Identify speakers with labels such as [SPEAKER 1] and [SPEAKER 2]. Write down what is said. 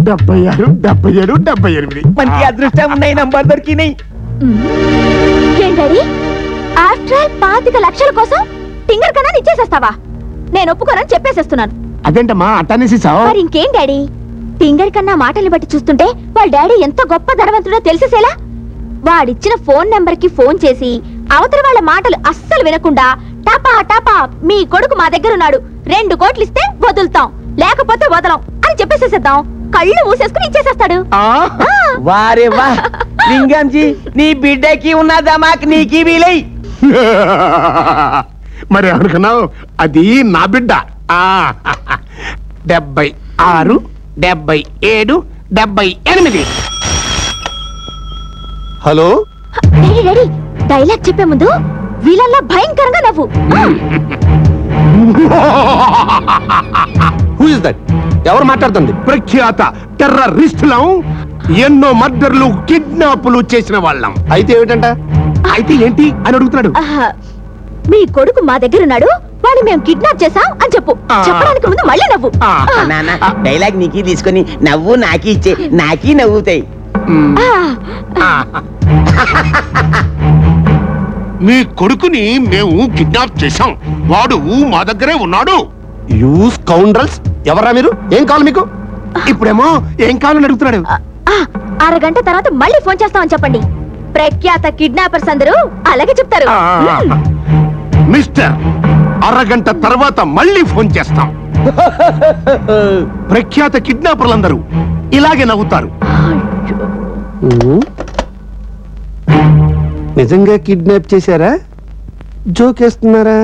[SPEAKER 1] 76, 77, 78.
[SPEAKER 2] మంచి అదృష్టం ఉన్నాయి, నంబర్ దొరికినాయి.
[SPEAKER 3] ఏంటడి ఆఫ్టర్ ఆల్ 25 లక్షల కోసం టింగర్ కన్నా ఇచ్చేసేస్తావా? నేను ఒప్పుకోనని చెప్పేసేస్తున్నాను.
[SPEAKER 1] అదేంటమ్మా అట్టనేసేసావు?
[SPEAKER 3] మరి ఇంకేం డాడీ, టింగర్ కన్నా మాటల్ని బట్టి చూస్తుంటే వాళ్ళ డాడీ ఎంత గొప్ప ధనవంతుడో తెలిసేసేలా. వాడిచ్చిన ఫోన్ నెంబర్ కి ఫోన్ చేసి అవతల వాళ్ళ మాటలు అస్సలు వినకుండా టపా టపా మీ కొడుకు మా దగ్గర ఉన్నాడు, 2 కోట్లు ఇస్తే వదులుతాం, లేకపోతే వదలం అని చెప్పేసేసేద్దాం. కళ్ళు మూసేసుకుని ఇచ్చేసేస్తాడు.
[SPEAKER 2] వారే వా లింగంజీ, నీ బిడ్డకి ఉన్న దమాక్ నీకి వీలై.
[SPEAKER 1] మరి అనుకున్నావు, అది నా బిడ్డ. 76, 77, 78.
[SPEAKER 4] హలో,
[SPEAKER 3] డాడీ డాడీ, డైలాగ్ చెప్పే ముందు వీళ్ళల్లా భయంకరంగా నవ్వు.
[SPEAKER 4] Who is that? ఎవరు మాట్లాడుతుంది?
[SPEAKER 1] ప్రఖ్యాత టెర్రరిస్టులం, ఎన్నో మర్డర్లు, కిడ్నాపులు చేసిన వాళ్ళం.
[SPEAKER 4] అయితే ఏమిటంట?
[SPEAKER 1] అయితే ఏంటి అని అడుగుతున్నాడు.
[SPEAKER 3] మీ కొడుకు మా దగ్గర ఉన్నాడు, వాడిని మేము కిడ్నాప్ చేసాం అని చెప్పు. చెప్పడానికి ముందు మళ్ళీ నవ్వు.
[SPEAKER 2] నాన్న, డైలాగ్ నీకి తీసుకొని నవ్వు నాకి ఇచ్చే, నాకి నవ్వుతాయి.
[SPEAKER 1] మీ కొడుకుని మేము కిడ్నాప్ చేశాం, వాడు మా దగ్గరే ఉన్నాడు.
[SPEAKER 4] You scoundrels! ఎవరా మీరు? ఏం కావాలి మీకు?
[SPEAKER 1] ఇప్పుడేమో ఏం కావాలని అడుగుతున్నాడు.
[SPEAKER 3] అరగంట తర్వాత మళ్ళీ ఫోన్ చేస్తామని చెప్పండి. ప్రఖ్యాత కిడ్నాపర్స్ అందరూ అలాగే చెప్తారు.
[SPEAKER 1] మిస్టర్, అరగంట తర్వాత మళ్ళీ ఫోన్ చేస్తాం. ప్రఖ్యాత కిడ్నాపర్లందరూ ఇలాగే నవ్వుతారు.
[SPEAKER 4] నిజంగా కిడ్నాప్ చేశారా? జోకేస్తున్నారా?